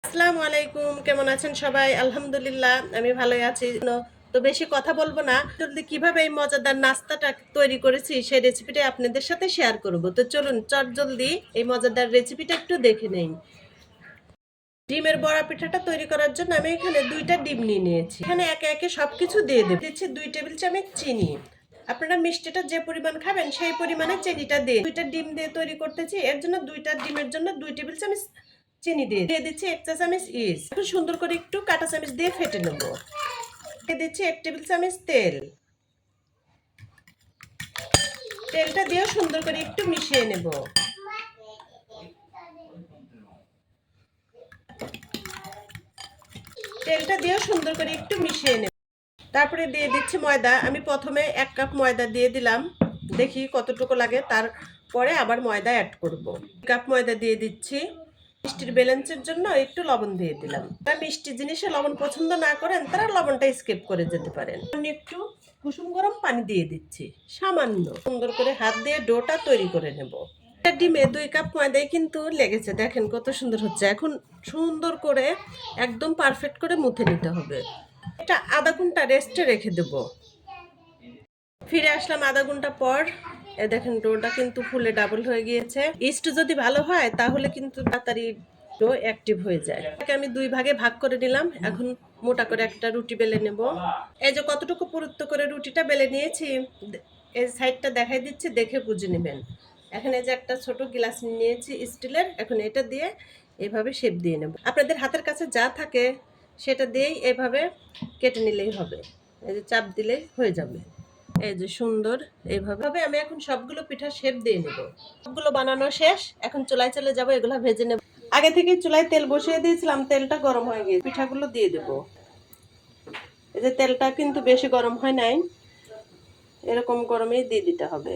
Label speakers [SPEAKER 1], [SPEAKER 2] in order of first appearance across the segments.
[SPEAKER 1] আসসালামু আলাইকুম, কেমন আছেন সবাই? আলহামদুলিল্লাহ আমি ভালোই আছি। তো বেশি কথা বলবো না, জলদি কিভাবে এই মজাদার নাস্তাটা তৈরি করেছি সেই রেসিপিটা আপনাদের সাথে শেয়ার করব। তো চলুন চট জলদি এই মজাদার রেসিপিটা একটু দেখে নেই। ডিমের বড়া পিঠাটা তৈরি করার জন্য আমি এখানে 2টা ডিম নিয়ে নিয়েছি। এখানে একে একে সবকিছু দিয়ে দেব। দিচ্ছি 2 টেবিল চামচ চিনি। আপনারা মিষ্টিটা যে পরিমাণ খাবেন সেই পরিমাণে চিনিটা দিন। 2টা ডিম দিয়ে তৈরি করতেছি, এর জন্য 2টা ডিমের জন্য 2 টেবিল চামচ চিনি দিয়ে দিচ্ছি 1 চা চামচ ইস্ট। এখন সুন্দর করে একটু কাঁটা চামচ দিয়ে ফেটে নেব। দিয়ে দিচ্ছি 1 টেবিল চামচ তেল। তেলটা দিয়ে সুন্দর করে একটু মিশিয়ে নেব। তেলটা দিয়ে সুন্দর করে একটু মিশিয়ে নেব। তারপরে দিয়ে দিচ্ছি ময়দা। আমি প্রথমে 1 কাপ ময়দা দিয়ে দিলাম, দেখি কতটুকু লাগে, তারপরে আবার ময়দা অ্যাড করব। 1 কাপ ময়দা দিয়ে দিচ্ছি। মিষ্টির ব্যালেন্সের জন্য একটু লবণ দিয়ে দিলাম। যারা মিষ্টি জিনিসে লবণ পছন্দ না করেন তারা লবণটা স্কিপ করে যেতে পারেন। আমি একটু কুসুম গরম পানি দিয়ে দিচ্ছি সামান্য। সুন্দর করে হাত দিয়ে ডোটা তৈরি করে নেব। ডিমে 2 কাপ ময়দায় কিন্তু লেগেছে, দেখেন কত সুন্দর হচ্ছে। এখন সুন্দর করে একদম পারফেক্ট করে মুথে নিতে হবে। এটা আধা ঘন্টা রেস্টে রেখে দেব। ফিরে আসলাম আধা ঘন্টা পর। দেখেন ডোটা কিন্তু ফুলে ডাবল হয়ে গিয়েছে। ইস্ট যদি ভালো হয় তাহলে কিন্তু তাড়াতাড়ি ডো অ্যাক্টিভ হয়ে যায়। এটাকে আমি 2 ভাগে ভাগ করে নিলাম। এখন মোটা করে একটা রুটি বেলে নেব। এই যে কতটুকু পুরুত্ব করে রুটিটা বেলে নিয়েছি, এই সাইডটা দেখাই দিচ্ছি, দেখে বুঝে নেবেন। এখন এই যে একটা ছোট গ্লাস নিয়েছি স্টিলের, এখন এটা দিয়ে এভাবে শেপ দিয়ে নেব। আপনাদের হাতের কাছে যা থাকে সেটা দিয়েই এভাবে কেটে নিলেই হবে। এই যে চাপ দিলেই হয়ে যাবে। এই যে সুন্দর এইভাবে আমি এখন সবগুলো পিঠা শেপ দিয়ে নেব। সবগুলো বানানো শেষ, এখন চুলায় চলে যাব, এগুলো ভেজে নেব। আগে থেকে চুলায় তেল বসিয়ে দিয়েছিলাম, তেলটা গরম হয়ে গিয়ে পিঠাগুলো দিয়ে দেব। এই যে তেলটা কিন্তু বেশি গরম হয় নাই, এরকম গরমেই দিয়ে দিতে হবে।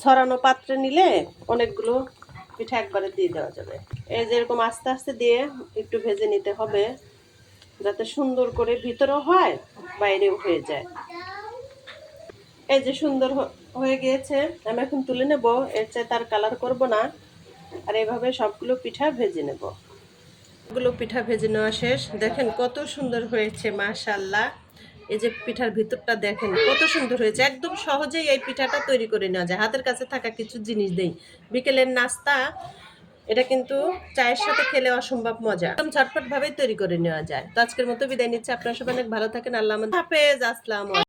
[SPEAKER 1] ছড়ানো পাত্রে নিলে অনেকগুলো পিঠা একবারে দিয়ে দেওয়া যাবে। এই যে এরকম আস্তে আস্তে দিয়ে একটু ভেজে নিতে হবে, যাতে সুন্দর করে ভিতরেও হয় বাইরেও হয়ে যায়। এই যে সুন্দর হয়ে গিয়েছে, আমি এখন তুলে নেব। এর চেয়ে তার কালার করব না, আর এভাবে সবগুলো পিঠা ভেজে নেব। সবগুলো পিঠা ভেজে নেওয়া শেষ। দেখেন কত সুন্দর হয়েছে, মাশাআল্লাহ। এই যে পিঠার ভিতরটা দেখেন কত সুন্দর হয়েছে। একদম সহজেই এই পিঠাটা তৈরি করে নেওয়া যায়, হাতের কাছে থাকা কিছু জিনিস দেই। বিকেলের নাস্তা এটা কিন্তু চায়ের সাথে খেলে অসম্ভব মজা, একদম ঝটপট ভাবে তৈরি করে নেওয়া যায়। তো আজকের মতো বিদায় নিচ্ছি। আপনারা সবাই অনেক ভালো থাকেন। আল্লাহ হাফেজ। আসসালামু আলাইকুম।